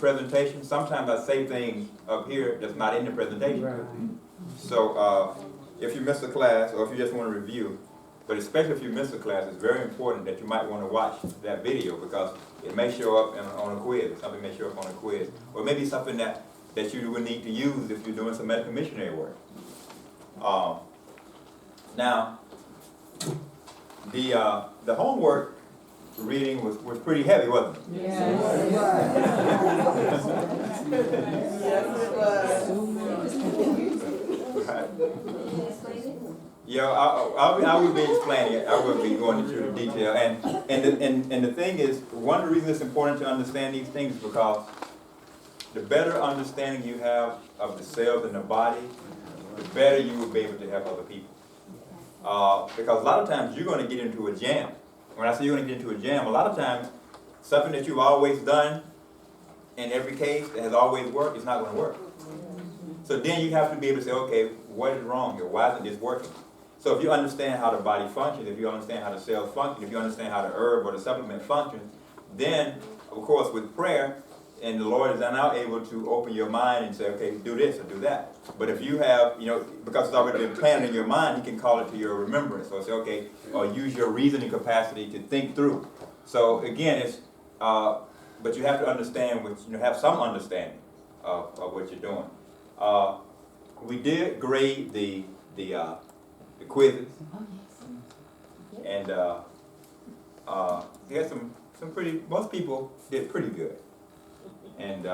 presentation, sometimes I say things up here that's not in the presentation. Right. So if you miss a class, or if you just want to review, but especially if you miss a class, it's very important that you might want to watch that video, because it may show up on a quiz. Something may show up on a quiz. Or maybe something that you would need to use if you're doing some medical missionary work. Now, the homework reading was pretty heavy, wasn't it? Yes. Right. Yeah, I would be explaining it. I would be going into the detail. And the thing is, one of the reasons it's important to understand these things is because the better understanding you have of the cells in the body, the better you will be able to help other people. Because a lot of times you're going to get into a jam. When I say you're going to get into a jam, a lot of times something that you've always done in every case that has always worked is not going to work. So then you have to be able to say, okay, what is wrong here? Why isn't this working? So if you understand how the body functions, if you understand how the cells function, if you understand how the herb or the supplement functions, then, of course, with prayer, and the Lord is now able to open your mind and say, okay, do this or do that. But if you have, because it's already been planted in your mind, you can call it to your remembrance. Or say, okay, or use your reasoning capacity to think through. So again, it's, but you have to understand, have some understanding of what you're doing. We did grade the quizzes, and we had some most people did pretty good. And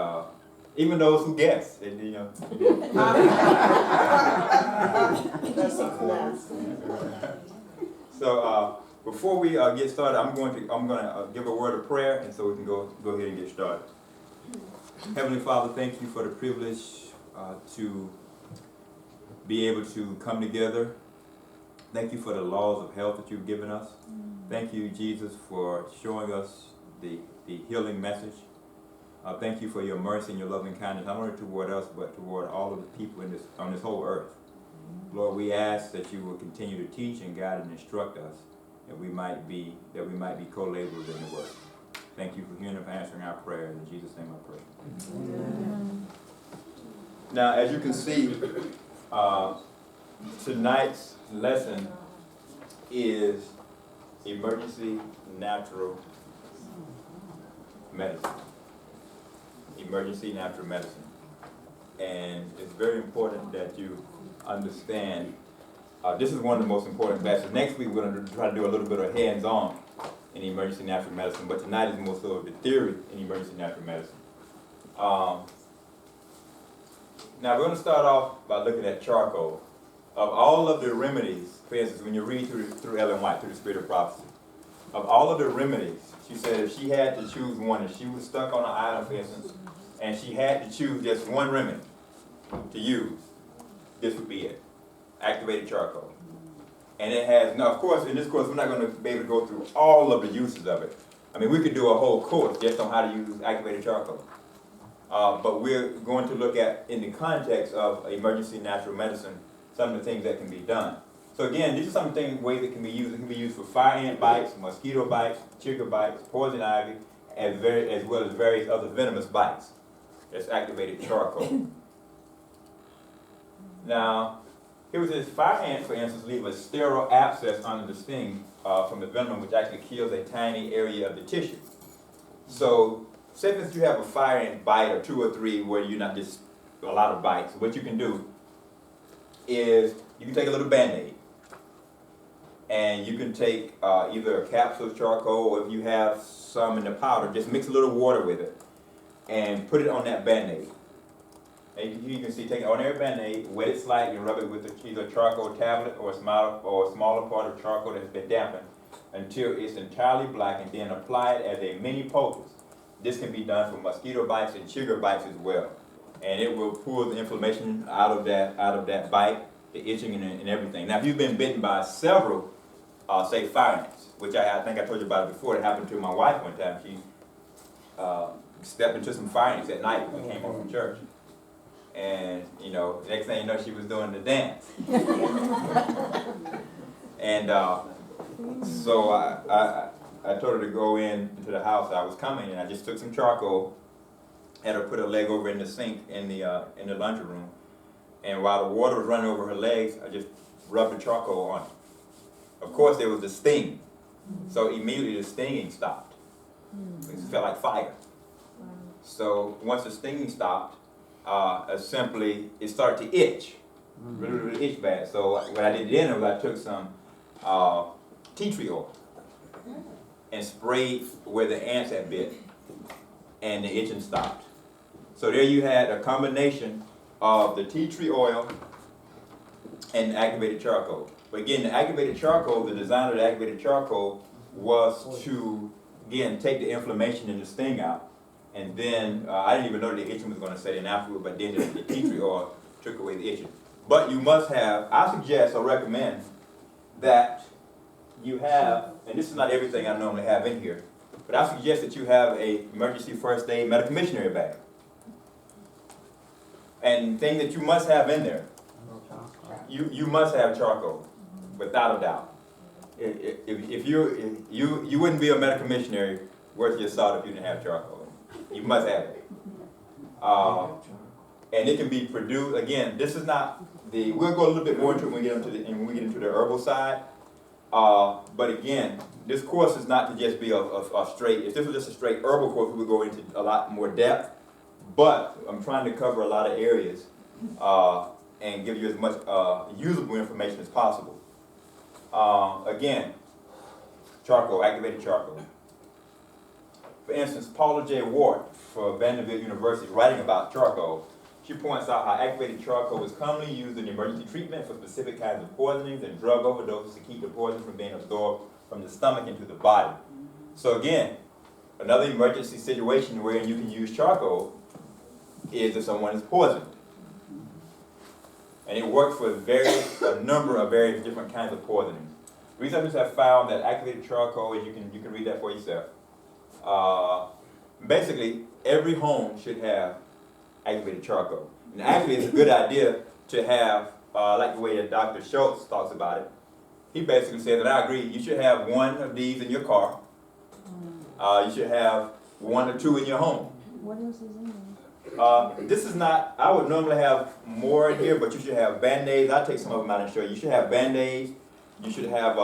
even those who guessed, So before we get started, I'm going to give a word of prayer, and so we can go ahead and get started. Heavenly Father, thank you for the privilege to be able to come together. Thank you for the laws of health that you've given us. Thank you, Jesus, for showing us the healing message. Thank you for your mercy and your loving kindness, not only toward us, but toward all of the people on this whole earth. Lord, we ask that you will continue to teach and guide and instruct us, that we might be co-laborers in the work. Thank you for hearing and answering our prayers. In Jesus' name I pray. Amen. Now, as you can see, tonight's lesson is emergency natural medicine. Emergency natural medicine. And it's very important that you understand, this is one of the most important classes. Next week we're going to try to do a little bit of hands-on in emergency natural medicine, but tonight is more so of the theory in emergency natural medicine. Now we're going to start off by looking at charcoal. Of all of the remedies, for instance, when you read through Ellen White, through the Spirit of Prophecy, of all of the remedies, she said if she had to choose one, if she was stuck on an island, for instance, and she had to choose just one remedy to use, this would be it. Activated charcoal. And it has, now of course, in this course, we're not going to be able to go through all of the uses of it. I mean, we could do a whole course just on how to use activated charcoal. But we're going to look at, in the context of emergency natural medicine, some of the things that can be done. So again, these are some ways that can be used. It can be used for fire ant bites, mosquito bites, chigger bites, poison ivy, as well as various other venomous bites. That's activated charcoal. Now, here was this fire ant, for instance, leave a sterile abscess under the sting from the venom, which actually kills a tiny area of the tissue. So, say if you have a fire ant bite or 2 or 3 where you're not just a lot of bites, what you can do is you can take a little Band-Aid, and you can take either a capsule of charcoal, or if you have some in the powder, just mix a little water with it and put it on that Band-Aid. And you can see, take an ordinary Band-Aid, wet it slightly, and rub it with either a charcoal tablet or a smaller part of charcoal that has been dampened until it's entirely black, and then apply it as a mini poultice. This can be done for mosquito bites and chigger bites as well. And it will pull the inflammation out of that bite, the itching and everything. Now, if you've been bitten by several, say, fire ants, which I think I told you about it before, it happened to my wife one time. She stepped into some fire ants at night when we came home from church. And, the next thing you know, she was doing the dance. And so I told her to go into the house. I was coming, and I just took some charcoal, had her put her leg over in the sink in the laundry room, and while the water was running over her legs, I just rubbed the charcoal on it. Of course, there was a sting, so immediately the stinging stopped. It felt like fire. So once the stinging stopped, simply it started to itch, really itch bad. So what I did then was I took some tea tree oil and sprayed where the ants had bit, and the itching stopped. So there you had a combination of the tea tree oil and activated charcoal. But again, the activated charcoal, the design of the activated charcoal was to, again, take the inflammation and the sting out. And then, I didn't even know the itching was going to set in afterward, but then the tea tree oil took away the itching. But you must have, I suggest or recommend that you have, and this is not everything I normally have in here, but I suggest that you have a emergency first aid medical missionary bag. And thing that you must have in there, you must have charcoal, without a doubt. If you wouldn't be a medical missionary worth your salt if you didn't have charcoal. You must have it. And it can be produced, again, this is not the, we'll go a little bit more into it when we get into the herbal side. But again, this course is not to just be a straight, if this was just a straight herbal course, we would go into a lot more depth. But I'm trying to cover a lot of areas and give you as much usable information as possible. Again, charcoal, activated charcoal. For instance, Paula J. Ward for Vanderbilt University, writing about charcoal, she points out how activated charcoal is commonly used in emergency treatment for specific kinds of poisonings and drug overdoses to keep the poison from being absorbed from the stomach into the body. So again, another emergency situation where you can use charcoal is if someone is poisoned. And it works for a number of various different kinds of poisonings. Researchers have found that activated charcoal, and you can read that for yourself. Basically, every home should have activated charcoal. And actually, it's a good idea to have, like the way that Dr. Schultz talks about it. He basically says, and I agree, you should have one of these in your car. You should have one or two in your home. What else is in there? This is not, I would normally have more in here, but you should have Band-Aids. I'll take some of them out and show you. You should have Band-Aids. You should have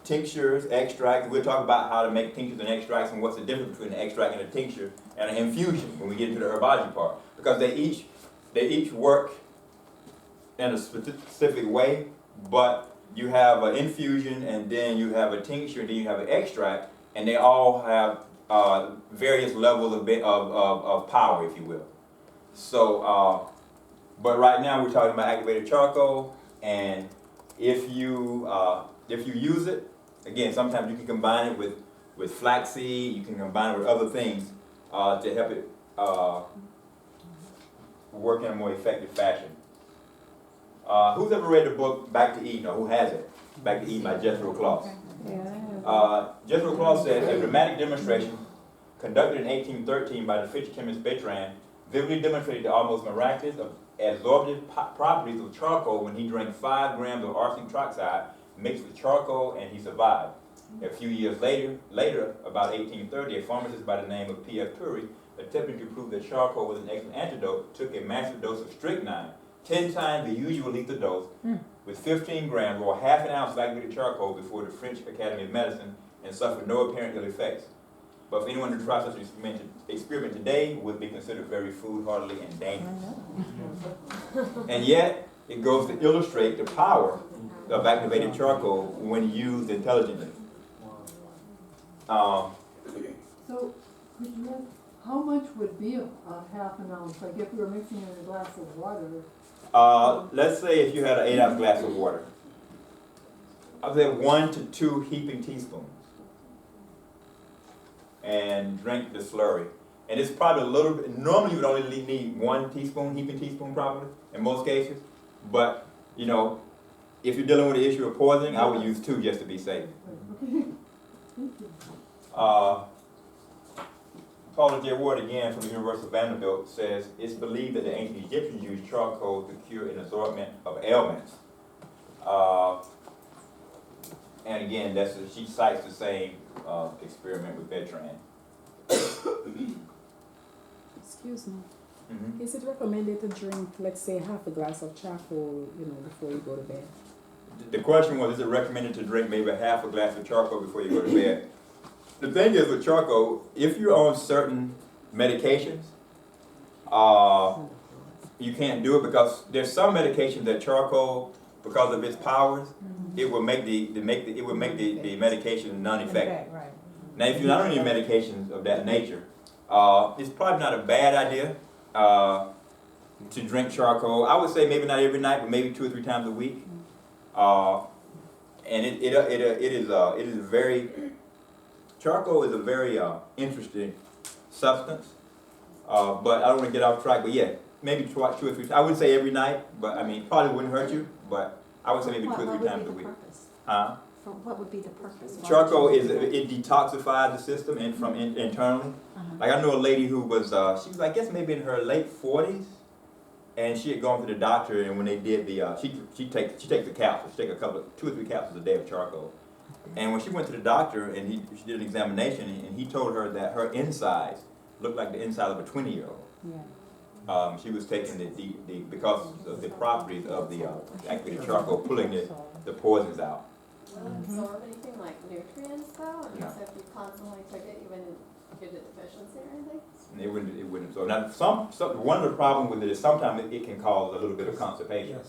tinctures, extracts. We'll talk about how to make tinctures and extracts and what's the difference between an extract and a tincture and an infusion when we get into the herbology part. Because they each work in a specific way, but you have an infusion and then you have a tincture and then you have an extract, and they all have various levels of power, if you will. So, but right now we're talking about activated charcoal, and if you use it, again, sometimes you can combine it with flaxseed, you can combine it with other things to help it work in a more effective fashion. Who's ever read the book Back to Eden, or who has it? Back to Eden by Jethro Kloss. Jethro Kloss said, a dramatic demonstration conducted in 1813 by the French chemist Bertrand vividly demonstrated the almost miraculous absorptive properties of charcoal when he drank 5 grams of arsenic trioxide mixed with charcoal, and he survived. A few years later, about 1830, a pharmacist by the name of P.F. Puri, attempting to prove that charcoal was an excellent antidote, took a massive dose of strychnine, 10 times the usual lethal dose, with 15 grams or half an ounce of activated charcoal before the French Academy of Medicine, and suffered no apparent ill effects. But for anyone to try such an experiment today would be considered very foolhardy and dangerous. And yet, it goes to illustrate the power of activated charcoal when used intelligently. So, how much would be a half an ounce? Like if we were mixing in a glass of water? Let's say if you had an 8-ounce glass of water, I would say 1 to 2 heaping teaspoons, and drink the slurry. And it's probably a little bit, normally you would only need 1 teaspoon, heaping teaspoon probably, in most cases. But, you know, if you're dealing with the issue of poisoning, I would use 2 just to be safe. Paula J. Ward, again, from the University of Vanderbilt, says, it's believed that the ancient Egyptians used charcoal to cure an assortment of ailments. And again, she cites the same experiment with Bertrand. Excuse me. Mhm. Is it recommended to drink, let's say, half a glass of charcoal, before you go to bed? The question was, is it recommended to drink maybe half a glass of charcoal before you go to bed? The thing is with charcoal, if you're on certain medications, you can't do it because there's some medications that charcoal, because of its powers, it will make the medication non-effective. Right. Now, if you're not on any medications of that nature, it's probably not a bad idea to drink charcoal. I would say maybe not every night, but maybe 2 or 3 times a week. And it is very, charcoal is a very interesting substance. But I don't want to get off track. But yeah, maybe 2 or 3 times. I wouldn't say every night, but I mean, probably wouldn't hurt you. But I would say maybe 2 or 3 times a week. Huh? What would be the purpose? Charcoal it detoxifies the system and from internally. Like I know a lady who was she was I guess maybe in her late 40s, and she had gone to the doctor, and when they did the she takes the capsules, she takes 2 or 3 capsules a day of charcoal, and when she went to the doctor and she did an examination, and he told her that her insides looked like the inside of a 20-year-old. Yeah. She was taking the because of the properties of the actually the charcoal pulling the poisons out. Will it absorb anything like nutrients though? And No. so if you constantly took it, you wouldn't get a deficiency or anything? It wouldn't absorb. Now, one of the problems with it is sometimes it can cause a little bit of constipation.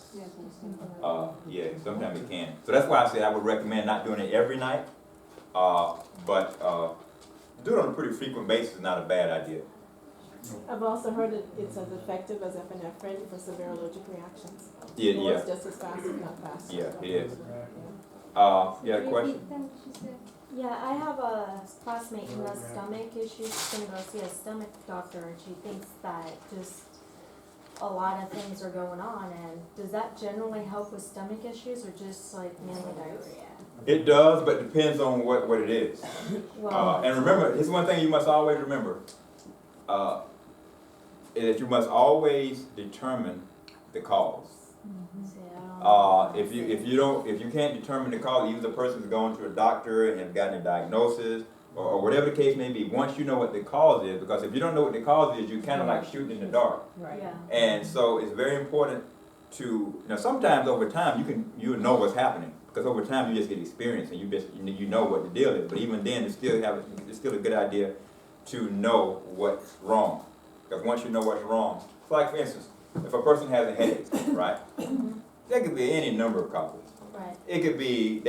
Yeah, sometimes it can. So that's why I said I would recommend not doing it every night, but do it on a pretty frequent basis is not a bad idea. I've also heard that it's as effective as epinephrine for severe allergic reactions. Yeah, It yeah, works just as fast, if not faster. yeah, it is. You had a question? Yeah, I have a classmate who has stomach issues. She's gonna go see a stomach doctor, and she thinks that just a lot of things are going on. And does that generally help with stomach issues, or just like mainly diarrhea? It does, but depends on what it is. Well, And remember, here's one thing you must always remember, is that you must always determine the cause. see, I don't know. If you can't determine the cause, even if the person's going to a doctor and have gotten a diagnosis, or whatever the case may be, once you know what the cause is, because if you don't know what the cause is, you're kind of like shooting in the dark. Right. Yeah. And so it's very important to, sometimes over time you know what's happening, because over time you just get experience and you know what the deal is. But even then, it's still a good idea to know what's wrong, because once you know what's wrong, like for instance, if a person has a headache, right? There could be any number of causes. Right. It could be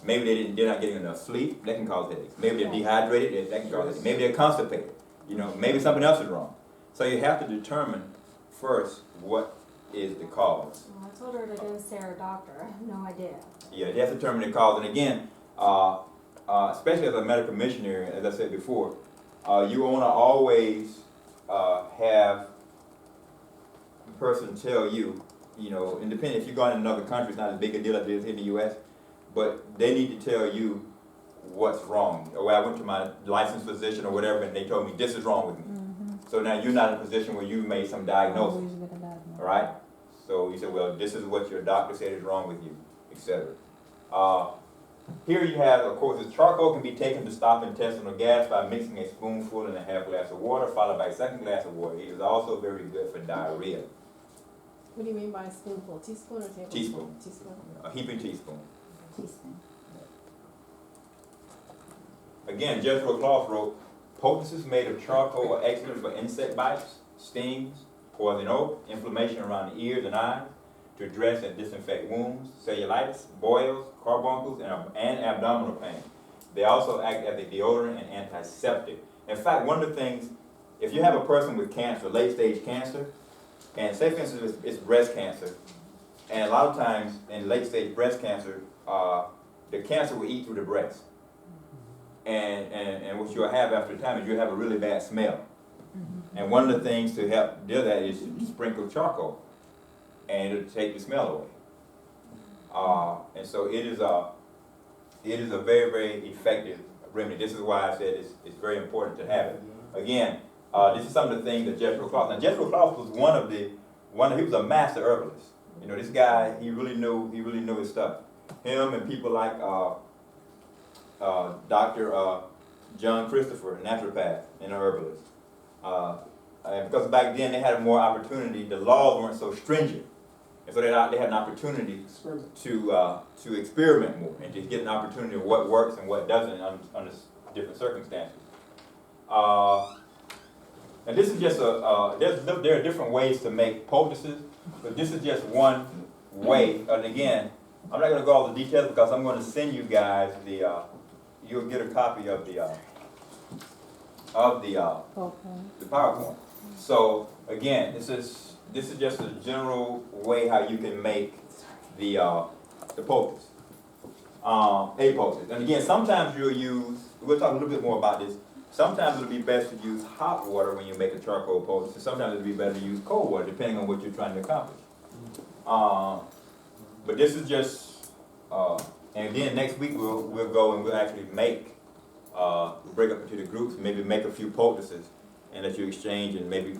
maybe they're not getting enough sleep. That can cause headaches. Maybe they're dehydrated. That can cause headaches. Maybe they're constipated. Maybe something else is wrong. So you have to determine first what is the cause. Well, I told her to go see her doctor. I have no idea. Yeah, you have to determine the cause. And again, especially as a medical missionary, as I said before, you want to always have the person tell you, independent if you're going to another country, it's not as big a deal as it is here in the U.S., but they need to tell you what's wrong. Or I went to my licensed physician or whatever, and they told me this is wrong with me. So now you're not in a position where you made some diagnosis, all right? So you said, well, this is what your doctor said is wrong with you, etc. Here you have, of course, the charcoal can be taken to stop intestinal gas by mixing a spoonful in a half glass of water, followed by a second glass of water. It is also very good for diarrhea. What do you mean by a spoonful? Teaspoon or tablespoon? Teaspoon. Teaspoon. A heaping teaspoon. Teaspoon. Again, Jethro Cloth wrote, potencies made of charcoal are excellent for insect bites, stings, poison oak, inflammation around the ears and eyes, to dress and disinfect wounds, cellulitis, boils, carbuncles, and abdominal pain. They also act as a deodorant and antiseptic. In fact, one of the things, if you have a person with cancer, late stage cancer, and say for instance it's breast cancer, and a lot of times in late stage breast cancer, the cancer will eat through the breast. And what you'll have after a time is you'll have a really bad smell. And one of the things to help deal with that is to sprinkle charcoal, and it'll take the smell away. And so it is a very, very effective remedy. This is why I said it's very important to have it. Again, this is some of the things that Jethro Cloth. Now Jethro Cloth was he was a master herbalist. This guy, he really knew his stuff. Him and people like Dr. John Christopher, a naturopath and a herbalist. And because back then they had more opportunity, the laws weren't so stringent. And so they had an opportunity to experiment more and to get an opportunity of what works and what doesn't under different circumstances. And this is just there are different ways to make poultices, but this is just one way. And again, I'm not going to go all the details because I'm going to send you guys you'll get a copy of the PowerPoint. So again, this is just a general way how you can make the poultice, a poultice. And again, sometimes we'll talk a little bit more about this. Sometimes it'll be best to use hot water when you make a charcoal poultice, and sometimes it'll be better to use cold water, depending on what you're trying to accomplish. But this is just, and then next week we'll go and we'll actually make, break up into the groups, maybe make a few poultices, and let you exchange, and maybe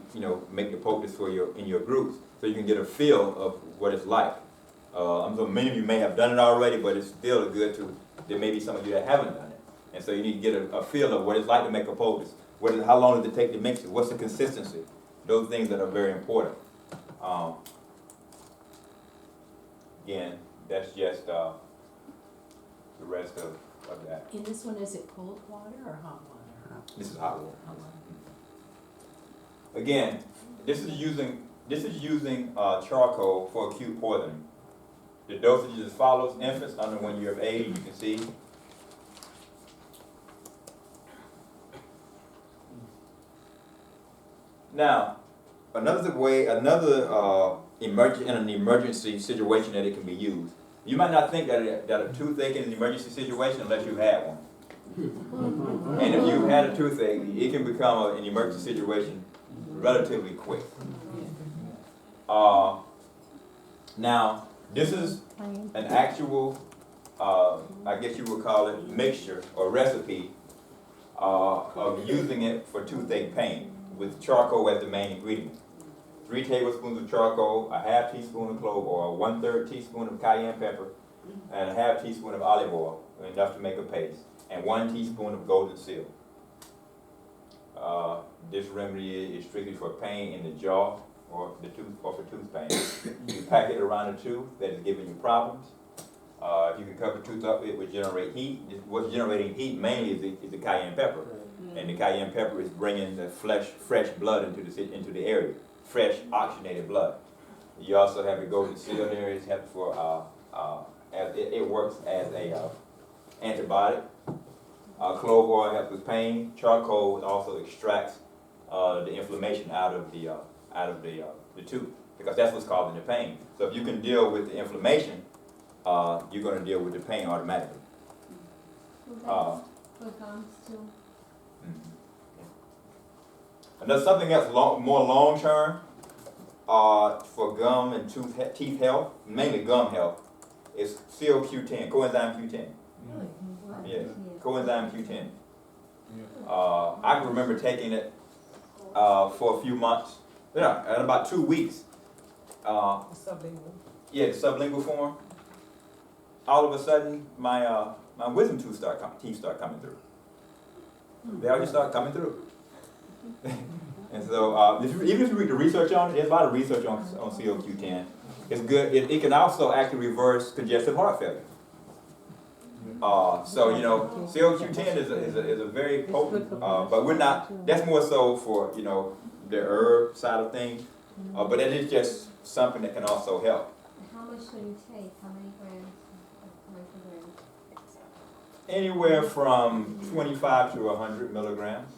make the poultice in your groups, so you can get a feel of what it's like. So many of you may have done it already, but it's still good to. There may be some of you that haven't done it. And so you need to get a feel of what it's like to make a poultice. How long does it take to mix it? What's the consistency? Those things that are very important. Again, that's just the rest of that. In this one, is it cold water or hot water? This is hot water. Hot water. Again, this is using charcoal for acute poisoning. The dosage is as follows: infants under 1 year of age, you can see. Now, another way, in an emergency situation that it can be used. You might not think that a toothache is an emergency situation unless you've had one. And if you've had a toothache, it can become an emergency situation relatively quick. Now, this is an actual, I guess you would call it mixture or recipe of using it for toothache pain, with charcoal as the main ingredient. 3 tablespoons of charcoal, a half teaspoon of clove oil, 1/3 teaspoon of cayenne pepper, and a half teaspoon of olive oil, enough to make a paste, and 1 teaspoon of golden seal. This remedy is strictly for pain in the jaw or for tooth pain. You pack it around a tooth that is giving you problems. If you can cover the tooth up, it would generate heat. What's generating heat mainly is the cayenne pepper. And the cayenne pepper is bringing the fresh blood into the area, fresh oxygenated blood. You also have the golden seal there. It helps it works as a antibiotic. Clove oil helps with pain. Charcoal also extracts the inflammation out of the tooth, because that's what's causing the pain. So if you can deal with the inflammation, you're going to deal with the pain automatically. For gums too. And there's something else more long term for gum and teeth health, mainly gum health, is CoQ10, coenzyme Q10. Really? What? Yes, coenzyme Q10. I can remember taking it for a few months, in about 2 weeks. Sublingual. Yeah, the sublingual form. All of a sudden, my wisdom teeth start coming through. They all just start coming through. And so, even if you read the research on it, there's a lot of research on CoQ10. It's good. It can also actually reverse congestive heart failure. So CoQ10 is a very potent, but we're not. That's more so for the herb side of things. But it is just something that can also help. How much should you take? How many grams? Anywhere from 25 to 100 milligrams,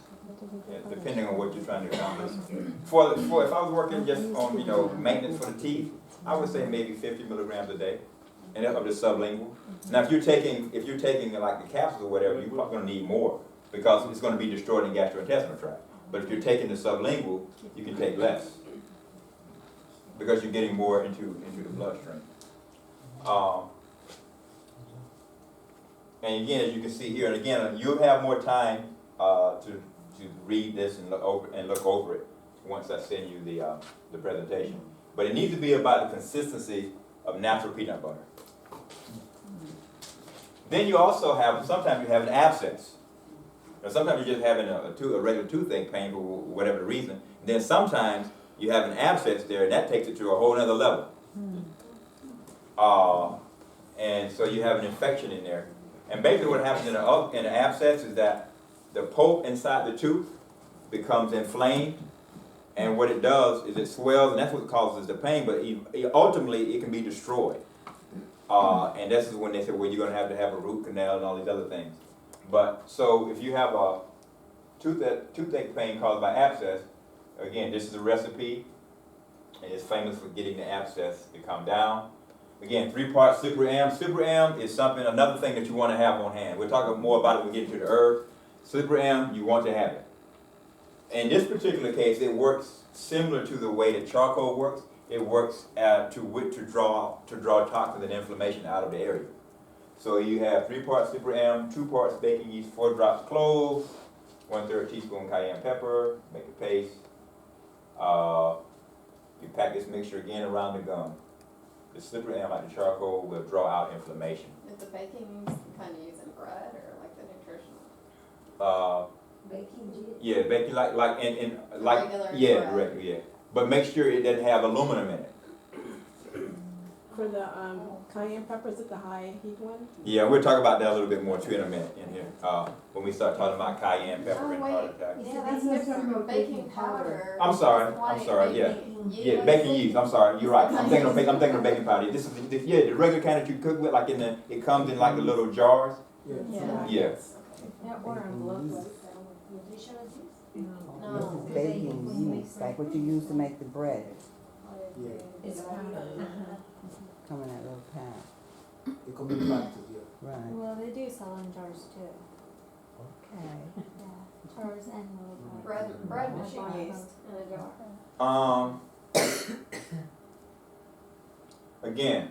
depending on what you're trying to accomplish. For if I was working just on maintenance for the teeth, I would say maybe 50 milligrams a day, and that's of the sublingual. Now, if you're taking like the capsules or whatever, you're probably going to need more because it's going to be destroyed in the gastrointestinal tract. But if you're taking the sublingual, you can take less because you're getting more into the bloodstream. And again, as you can see here, and again, you'll have more time to read this and look over it once I send you the presentation. But it needs to be about the consistency of natural peanut butter. Then you also sometimes you have an abscess. Now, sometimes you're just having a regular toothache pain for whatever reason. Then sometimes you have an abscess there, and that takes it to a whole other level. And so you have an infection in there. And basically what happens in an abscess is that the pulp inside the tooth becomes inflamed, and what it does is it swells, and that's what causes the pain, but ultimately it can be destroyed. And this is when they say, well, you're going to have a root canal and all these other things. But so if you have a toothache pain caused by abscess, again, this is a recipe, and it's famous for getting the abscess to come down. Again, 3-part Super M. Super M is another thing that you want to have on hand. We'll talk more about it when we get into the herb. Super M, you want to have it. In this particular case, it works similar to the way that charcoal works. It works to draw toxins and inflammation out of the area. So you have 3 parts Super M, 2 parts baking yeast, 4 drops cloves, 1/3 teaspoon cayenne pepper, make a paste. You pack this mixture again around the gum. The Super M, like the charcoal, will draw out inflammation. Is the baking kind of using bread or like the nutritional? Yeah, baking like Regular yeah, bread. regular, yeah. But make sure it doesn't have aluminum in it. For the cayenne peppers at the high heat one? Yeah, we'll talk about that a little bit more too in a minute in here. When we start talking about cayenne pepper Oh, and wait. heart attack. Yeah, that's different. Baking powder. I'm sorry, yeah. Yeah, baking yeast. I'm sorry, you're right. I'm thinking of baking powder. This is the regular kind that you cook with, like it comes in like the little jars. Yeah. Yeah. Yeah, or in gloves. No. This is baking yeast, like what you use to make the bread, It's powder. come in that little pan. It could be practice, yeah. Right, Well, they do sell in jars too. okay. Yeah, jars and little bottles. Bread machine yeast in a jar. Again,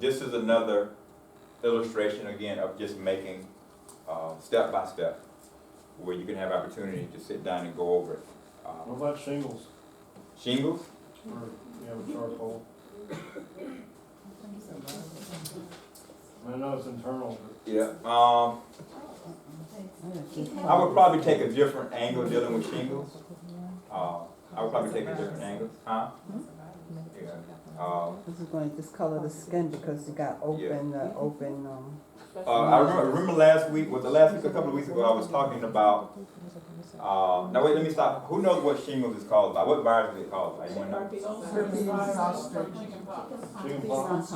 this is another illustration again of just making step by step, where you can have opportunity to sit down and go over it. What about shingles? Shingles? Or, with charcoal? I know it's internal, but Yeah. I would probably take a different angle dealing with shingles. I would probably take a different angle. Huh? Yeah. This is going to discolor the skin because you got open, I remember last week, a couple of weeks ago, I was talking about, now wait, let me stop. Who knows what shingles is caused by? What virus is it caused by? Anyone know? chickenpox,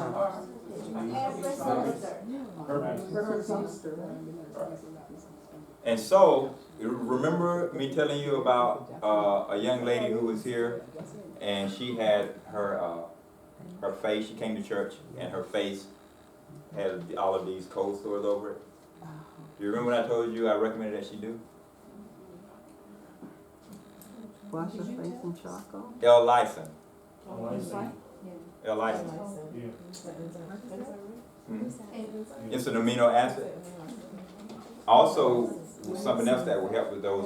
And so, remember me telling you about a young lady who was here, and she had her face, she came to church, and her face had all of these cold sores over it. Do you remember when I told you I recommended that she do? wash your face in charcoal? L-lysine. lysine. L-lysine. Yeah. Mhm. It's an amino acid. Also, something else that will help with those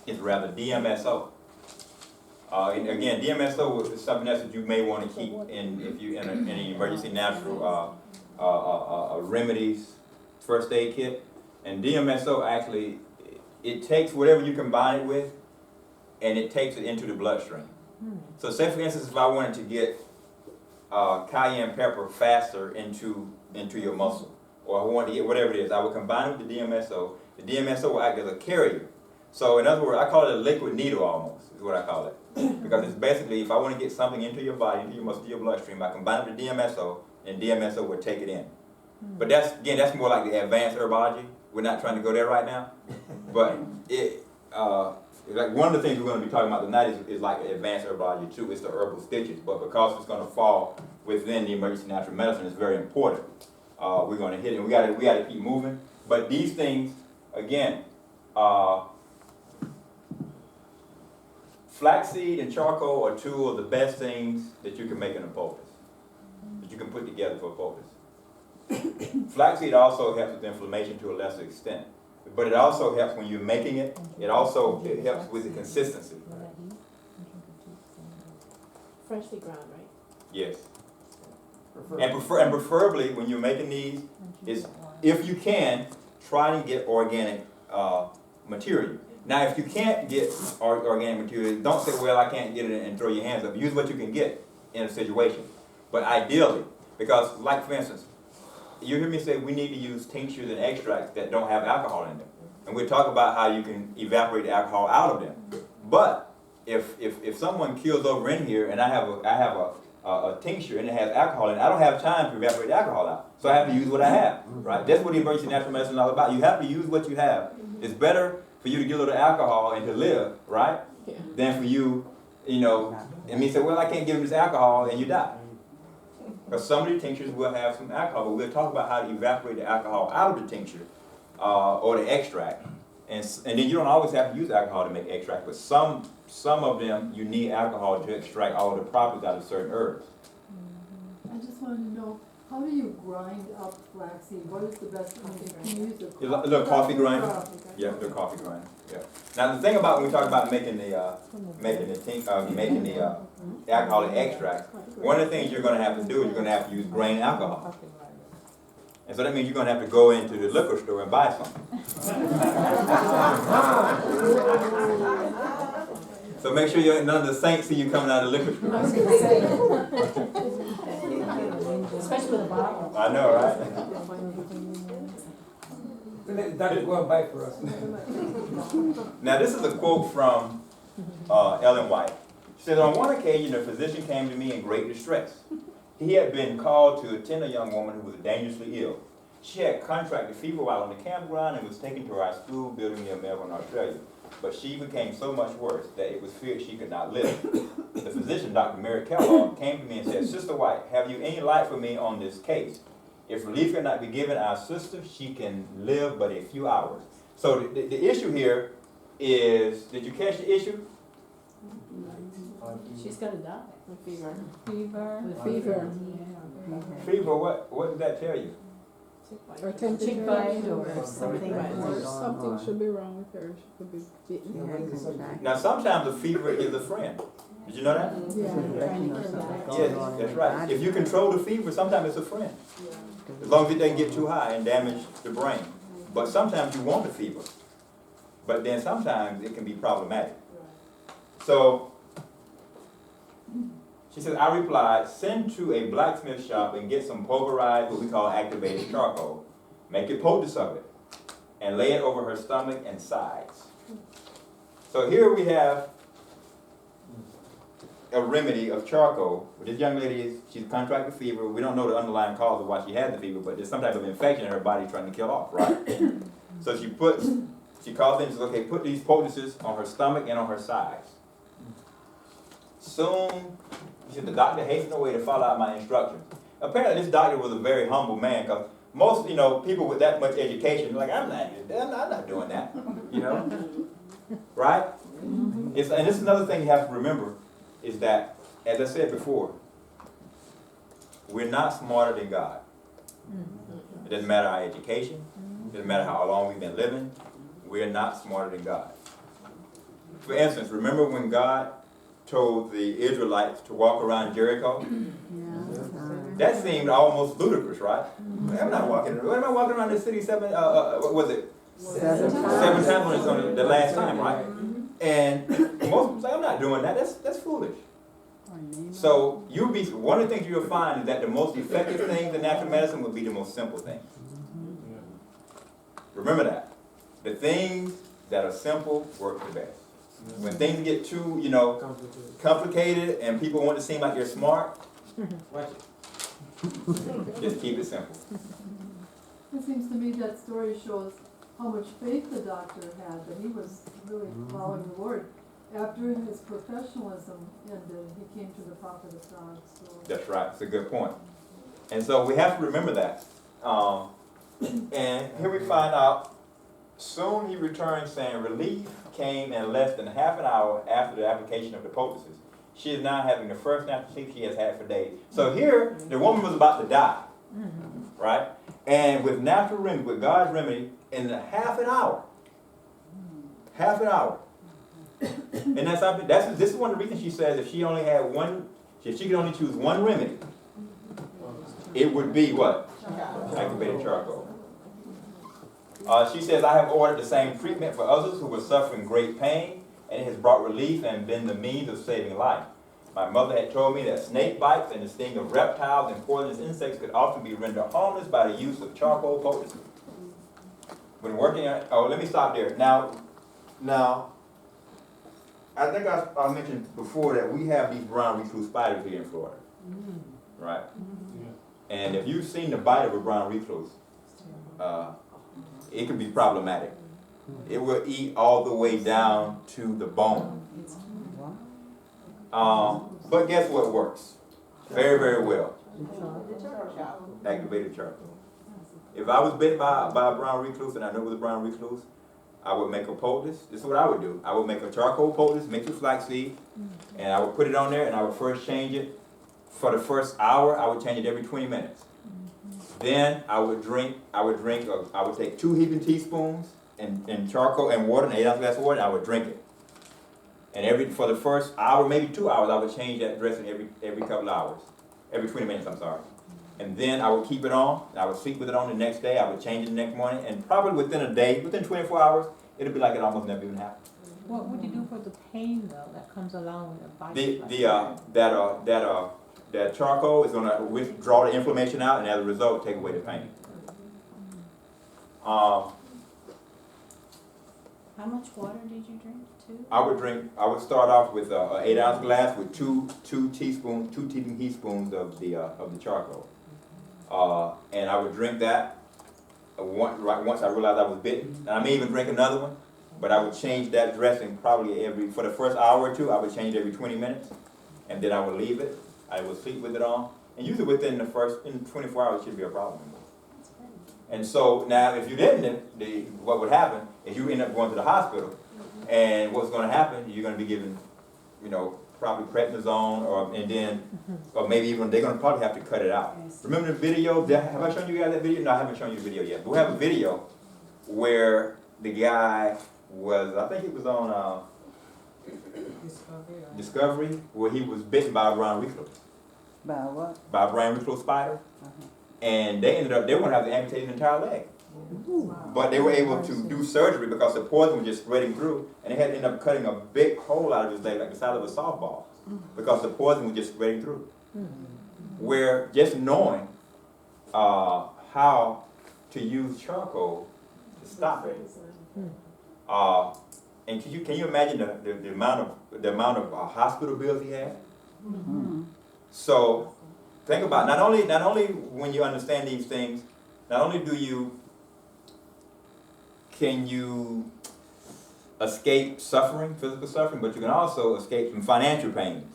is rather DMSO. And again, DMSO is something else that you may want to keep if you in an emergency natural remedies first aid kit. And DMSO actually, it takes whatever you combine it with, and it takes it into the bloodstream. So say for instance, if I wanted to get cayenne pepper faster into your muscle, or I wanted to get whatever it is, I would combine it with the DMSO. The DMSO will act as a carrier. So in other words, I call it a liquid needle almost, is what I call it. Because it's basically, if I want to get something into your body, into your muscle, your bloodstream, I combine it with DMSO, and DMSO will take it in. But that's more like the advanced herbology. We're not trying to go there right now. But like one of the things we're going to be talking about tonight is like advanced herbology too. It's the herbal stitches. But because it's going to fall within the emergency natural medicine, it's very important. We're going to hit it. We got to keep moving. But these things, again, flaxseed and charcoal are two of the best things that you can make in a poultice, that you can put together for a poultice. Flaxseed also helps with inflammation to a lesser extent, but it also helps when you're making it. It helps with the consistency. Freshly ground, right? Yes. And preferably when you're making these, is if you can, try to get organic material. Now, if you can't get organic material, don't say, well, I can't get it, and throw your hands up. Use what you can get in a situation. But ideally, because like for instance, you hear me say we need to use tinctures and extracts that don't have alcohol in them. And we'll talk about how you can evaporate the alcohol out of them. But if someone kills over in here and I have a tincture and it has alcohol in it, I don't have time to evaporate the alcohol out. So I have to use what I have, right? That's what emergency natural medicine is all about. You have to use what you have. It's better for you to get a little alcohol and to live, right? Yeah. Than for you, and me say, well, I can't give him this alcohol and you die. Because some of the tinctures will have some alcohol, but we'll talk about how to evaporate the alcohol out of the tincture or the extract. And then you don't always have to use alcohol to make extract, but some of them you need alcohol to extract all the properties out of certain herbs. I just wanted to know, how do you grind up flaxseed? What is the best, can you use A little coffee grinder? or- Yeah, the coffee grinder. Yeah. Now the thing about when we talk about making the alcoholic extract, one of the things you're going to have to do is you're going to have to use grain alcohol. And so that means you're going to have to go into the liquor store and buy something. So make sure none of the saints see you coming out of the liquor store. Especially with a bottle. I know, right? Let Dr. go and buy for us. Now this is a quote from Ellen White. She says, on one occasion, a physician came to me in great distress. He had been called to attend a young woman who was dangerously ill. She had contracted fever while on the campground and was taken to our school building near Melbourne, Australia. But she became so much worse that it was feared she could not live. The physician, Dr. Mary Kellogg, came to me and said, Sister White, have you any light for me on this case? If relief cannot be given our sister, she can live but a few hours. So the issue here is, did you catch the issue? She's gonna die. With fever. Fever. With Fever. Fever, what did that tell you? Or temperature. Chick bite or something. Or something should be wrong with her. She could be bitten. Now sometimes a fever is a friend. Did you know that? Yes, that's right. If you control the fever, sometimes it's a friend. As long as it doesn't get too high and damage the brain. But sometimes you want the fever. But then sometimes it can be problematic. So, she says, I replied, send to a blacksmith shop and get some pulverized, what we call activated charcoal. Make a poultice of it. And lay it over her stomach and sides. So here we have a remedy of charcoal. This young lady, she's contracted fever. We don't know the underlying cause of why she had the fever, but there's some type of infection in her body trying to kill off, right? So she calls in and says, okay, put these poultices on her stomach and on her sides. Soon, she said, the doctor hastened away to follow out my instructions. Apparently this doctor was a very humble man, because most, people with that much education, like, I'm not doing that, right? And this is another thing you have to remember, is that, as I said before, we're not smarter than God. It doesn't matter our education, it doesn't matter how long we've been living, we're not smarter than God. For instance, remember when God told the Israelites to walk around Jericho? That seemed almost ludicrous, right? I'm not walking around this city seven times on the last time, right? And most people say, I'm not doing that. That's foolish. So one of the things you'll find is that the most effective things in natural medicine will be the most simple things. Remember that. The things that are simple work the best. When things get too, complicated and people want to seem like they're smart, watch it. Just keep it simple. It seems to me that story shows how much faith the doctor had, that he was really following the word. After his professionalism ended, he came to the prophet of God. So. That's right. It's a good point. And so we have to remember that. And here we find out, soon he returned saying, relief came in less than half an hour after the application of the poultices. She is now having the first natural sleep she has had for days. So here, the woman was about to die, right? And with natural remedy, with God's remedy, in half an hour. And that's something. This is one of the reasons she says if she could only choose one remedy, it would be what? Activated charcoal. She says, I have ordered the same treatment for others who were suffering great pain, and it has brought relief and been the means of saving life. My mother had told me that snake bites and the sting of reptiles and poisonous insects could often be rendered harmless by the use of charcoal potency. When working at, oh, let me stop there. Now, I think I mentioned before that we have these brown recluse spiders here in Florida, right? And if you've seen the bite of a brown recluse, it can be problematic. It will eat all the way down to the bone. But guess what works? Very, very well. Activated charcoal. If I was bitten by a brown recluse and I knew it was a brown recluse, I would make a poultice. This is what I would do. I would make a charcoal poultice mixed with flaxseed, and I would put it on there, and I would first change it. For the first hour, I would change it every 20 minutes. Then I would take 2 heaping teaspoons and charcoal and water, an 8-ounce glass of water, and I would drink it. And for the first hour, maybe 2 hours, I would change that dressing every couple of hours. Every 20 minutes, I'm sorry. And then I would keep it on, and I would sleep with it on the next day. I would change it the next morning, and probably within a day, within 24 hours, it'll be like it almost never even happened. What would you do for the pain though that comes along with a bite? That charcoal is going to withdraw the inflammation out, and as a result, take away the pain. How much water did you drink too? I would start off with an 8-ounce glass with two teaspoons of the charcoal, and I would drink that once I realized I was bitten. And I may even drink another one, but I would change that dressing probably for the first hour or two. I would change it every 20 minutes, and then I would leave it. I would sleep with it on, and usually within the first 24 hours, it shouldn't be a problem anymore. And so now, if you didn't, what would happen is you end up going to the hospital, and what's going to happen? You're going to be given, probably prednisone, or maybe even they're going to probably have to cut it out. Remember the video? Have I shown you guys that video? No, I haven't shown you the video yet. But we have a video where the guy was, I think it was on Discovery, where he was bitten by a brown recluse. By what? By a brown recluse spider. And they were going to have to amputate his entire leg. But they were able to do surgery because the poison was just spreading through, and they had to end up cutting a big hole out of his leg, like the size of a softball, because the poison was just spreading through. Where just knowing how to use charcoal to stop it. And can you imagine the amount of hospital bills he had? So think about not only when you understand these things, not only can you escape suffering, physical suffering, but you can also escape some financial pains.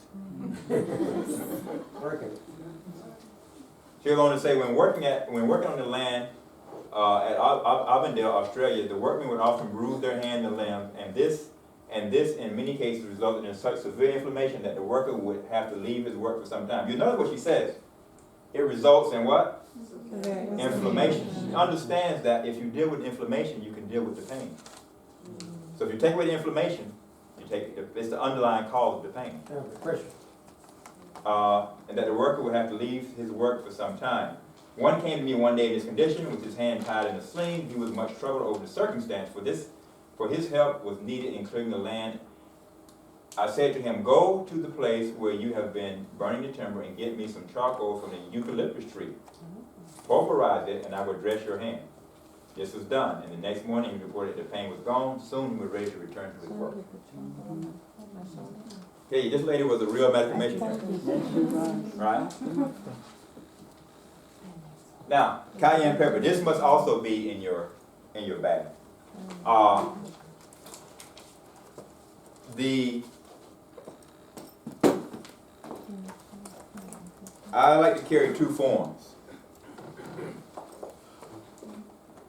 She was going to say when working on the land at Avondale, Australia, the workmen would often bruise their hand and limb, and this in many cases resulted in such severe inflammation that the worker would have to leave his work for some time. You notice what she says. It results in what? Inflammation. She understands that if you deal with inflammation, you can deal with the pain. So if you take away the inflammation, it's the underlying cause of the pain. And that the worker would have to leave his work for some time. One came to me one day in this condition with his hand tied in a sling. He was much troubled over the circumstance. For his help was needed in clearing the land. I said to him, go to the place where you have been burning the timber and get me some charcoal from the eucalyptus tree. Pulverize it, and I would dress your hand. This was done, and the next morning he reported the pain was gone. Soon he was ready to return to his work. Okay, this lady was a real medical patient, right? Now, cayenne pepper. This must also be in your bag. I like to carry 2 forms.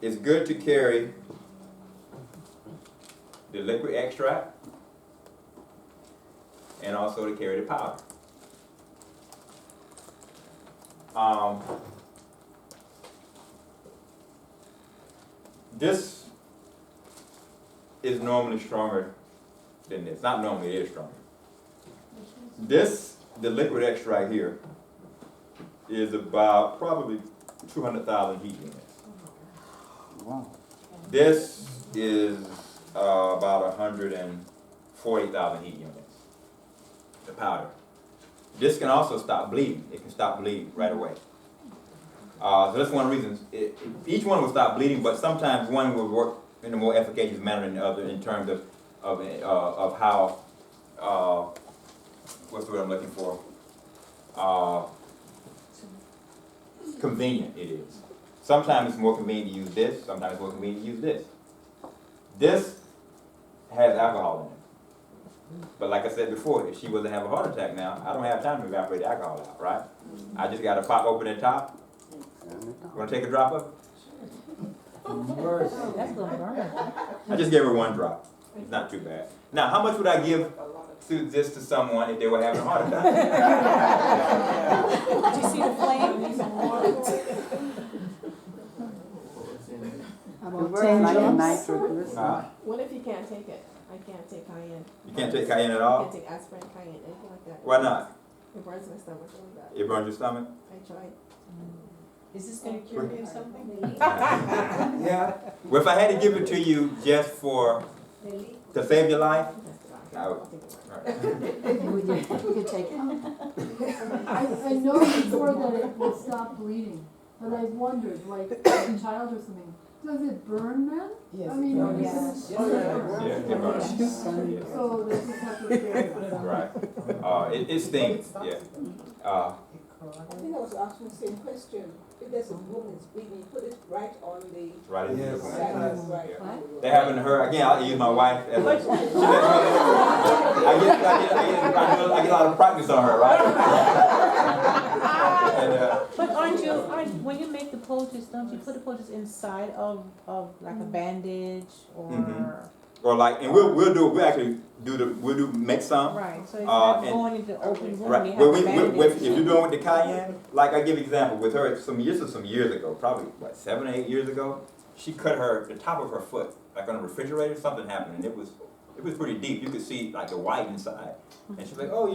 It's good to carry the liquid extract and also to carry the powder. This is normally stronger than this. Not normally, it is stronger. The liquid extract here, is about probably 200,000 heat units. Wow. This is about 140,000 heat units, the powder. This can also stop bleeding. It can stop bleeding right away. So that's one of the reasons. Each one will stop bleeding, but sometimes one will work in a more efficacious manner than the other in terms of how, what's the word I'm looking for? Convenient it is. Sometimes it's more convenient to use this, sometimes it's more convenient to use this. This has alcohol in it. But like I said before, if she was to have a heart attack now, I don't have time to evaporate the alcohol out, right? I just gotta pop open the top. Wanna take a drop of it? That's gonna burn. I just gave her one drop. It's not too bad. Now, how much would I give to this to someone if they were having a heart attack? Did you see the flame? It works like a nitroglycerin. What if you can't take it? I can't take cayenne. You can't take cayenne at I all? can't take aspirin, cayenne, anything like that. Why not? It burns my stomach really bad. It burns your stomach? I tried. Is this gonna cure me of something? Yeah. Well, if I had to give it to you just to save your life, I would. You can take it. I know before that it will stop bleeding, but I wondered, like, as a child or something, does it burn then? Yes. I mean, Oh, is yes. it- Yeah, it burns. So they just have to carry it. Right. It stings, yeah. I think I was asking the same question. If there's a wound that's bleeding, you put it right on the Right into the Yes. wound. side, that's right. Yeah. That happened to her, again, I'll use my wife as a, I get a lot of practice on her, right? And, But when you make the poultice, don't you put the poultice inside of like a bandage or? Mhm. or like, and we'll make some. Right, so it's not and- going into open wound, Right. you have Well, a bandage. if you're doing with the cayenne, like I give you an example with her, some years ago, probably what 7 or 8 years ago, she cut the top of her foot, like on a refrigerator. Something happened, and it was pretty deep. You could see like the white inside, and she's like, oh,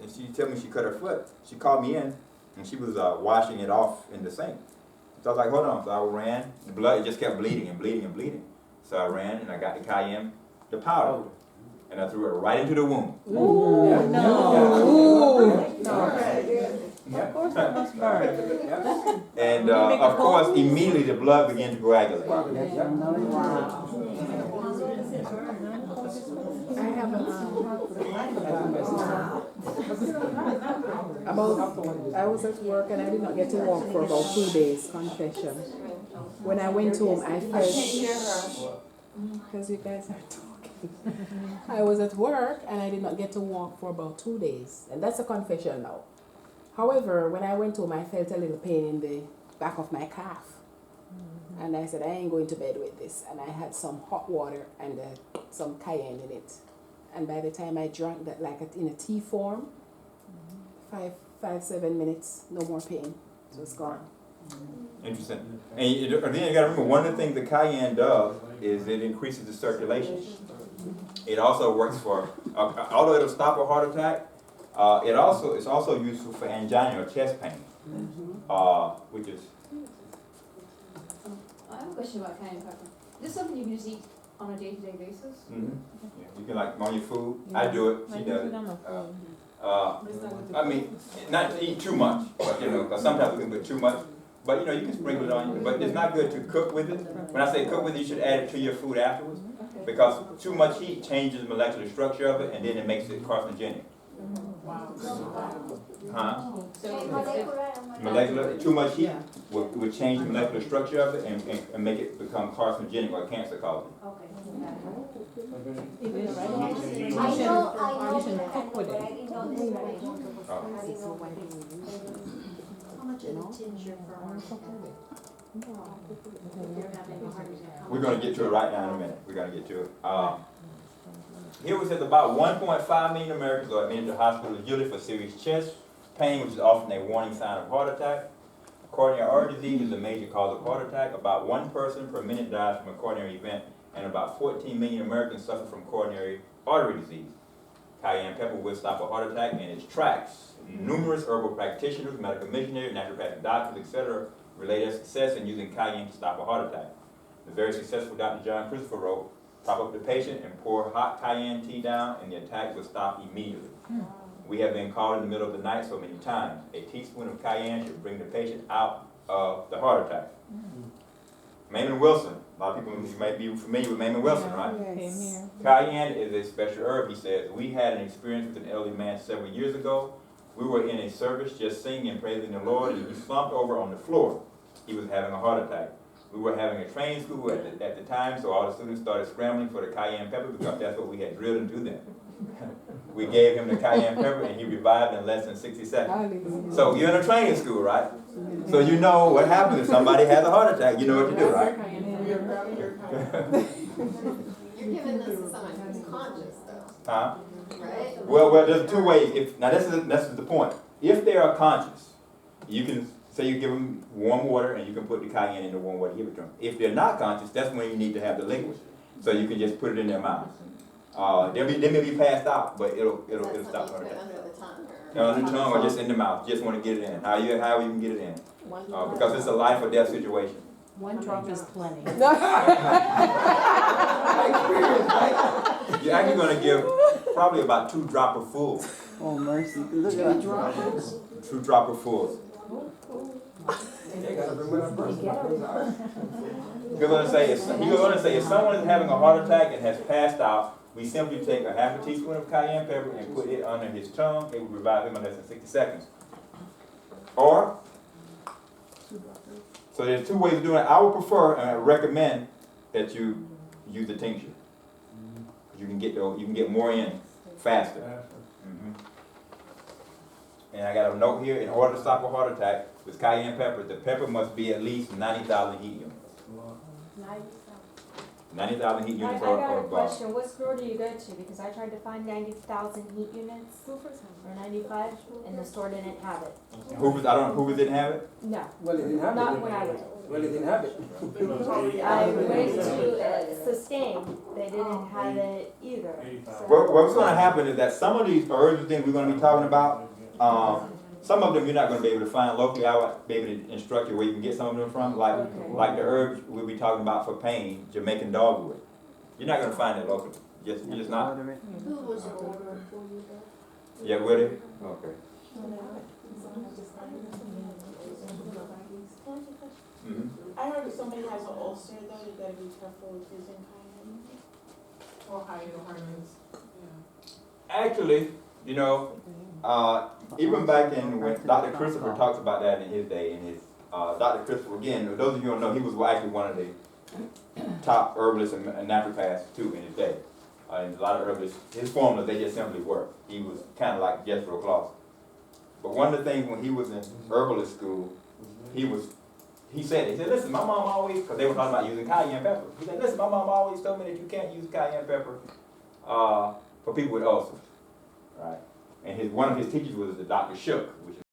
and she told me she cut her foot. She called me in, and she was washing it off in the sink. So I was like, hold on. So I ran. The blood, it just kept bleeding and bleeding and bleeding. So I ran and I got the cayenne, the powder, and I threw it right into the wound. Ooh, Yeah. no. Yeah. Of course it must burn. And When you make of the course, poultice? immediately the blood began to coagulate. Wow. I have I was at work and I did not get to walk for about 2 days, confession. When I went home, I felt, because you guys are talking. I was at work and I did not get to walk for about 2 days, and that's a confession now. However, when I went home, I felt a little pain in the back of my calf. And I said, I ain't going to bed with this. And I had some hot water and some cayenne in it. And by the time I drank that, like in a tea form, 7 minutes, no more pain. So it's gone. Interesting. And then you gotta remember, one of the things the cayenne does is it increases the circulation. It also works for, although it'll stop a heart attack, it's also useful for angina or chest pain, which is. I have a question about cayenne pepper. Is this something you can just eat on a day-to-day basis? Yeah, you can like on your food. I do it. She does it. I mean, not to eat too much, but because sometimes we can put too much. But you can sprinkle it on. But it's not good to cook with it. When I say cook with it, you should add it to your food afterwards, because too much heat changes the molecular structure of it, and then it makes it carcinogenic. Huh? Molecular, too much heat would change the molecular structure of it and make it become carcinogenic or cancer causing. You shouldn't cook with it. How much of the tincture for We're going to get to it right now in a minute. We're going to get to it. Here we said about 1.5 million Americans are admitted to hospitals yearly for serious chest pain, which is often a warning sign of heart attack. Coronary artery disease is a major cause of heart attack. About 1 person per minute dies from a coronary event, and about 14 million Americans suffer from coronary artery disease. Cayenne pepper will stop a heart attack in its tracks. Numerous herbal practitioners, medical missionaries, naturopathic doctors, etc. relate their success in using cayenne to stop a heart attack. The very successful Dr. John Christopher wrote, "Prop up the patient and pour hot cayenne tea down, and the attack will stop immediately." We have been called in the middle of the night so many times. A teaspoon of cayenne should bring the patient out of the heart attack. Maymon Wilson, a lot of people might be familiar with Maymon Wilson, right? Yes. Cayenne is a special herb, he says. We had an experience with an elderly man several years ago. We were in a service just singing and praising the Lord, and he slumped over on the floor. He was having a heart attack. We were having a training school at the time, so all the students started scrambling for the cayenne pepper because that's what we had drilled into them. We gave him the cayenne pepper, and he revived in less than 60 seconds. So you're in a training school, right? So you know what happens if somebody has a heart attack. You know what to do, right? You're giving this to someone who's conscious though, Huh? right? Well, there's two ways. Now this is the point. If they are conscious, you can say you give them warm water and you can put the cayenne in the warm water, give it to them. If they're not conscious, that's when you need to have the liquid. So you can just put it in their mouth. They may be passed out, but it'll stop heart attack. Under the tongue or? Under the tongue or just in the mouth. Just want to get it in. However you can get it in. Because it's a life or death situation. One drop is plenty. You're actually going to give probably about 2 dropperfuls. Oh, mercy. Look at that. 2 dropperfuls. They gotta remember that person. You're going to say if someone is having a heart attack and has passed out, we simply take a half a teaspoon of cayenne pepper and put it under his tongue. It will revive him in less than 60 seconds. Or, so there's 2 ways of doing it. I would prefer and I recommend that you use the tincture. You can get more in faster. And I got a note here, in order to stop a heart attack with cayenne pepper, the pepper must be at least 90,000 heat units. 90,000 heat I units got a or question, what store do you go to? Because I tried to find 90,000 heat units, or 95, and the store didn't have it. Hoover's didn't have it? No, Well, it didn't have it. not when I went. Well, it didn't have it. I went to Sustain, they didn't have it either. So- What's going to happen is that some of these herbs and things we're going to be talking about, some of them you're not going to be able to find locally. I would be able to instruct you where you can get some of them from, like the herbs we'll be talking about for pain, Jamaican dogwood. You're not going to find it locally. You're just not. Who was your order for you though? Yeah, with it? Okay. I heard if somebody has an ulcer though, you gotta be careful with using cayenne. Or hydroharmons, yeah. Actually, you know, even back in when Dr. Christopher talks about that in his day, Dr. Christopher, again, those of you who don't know, he was actually one of the top herbalists and naturopaths too in his day. And a lot of herbalists, his formulas, they just simply work. He was kind of like Jethro Claus. But one of the things when he was in herbalist school, he said, listen, my mom always, because they were talking about using cayenne pepper. He said, listen, my mom always told me that you can't use cayenne pepper for people with ulcers, right? And one of his teachers was the Dr. Shook, which is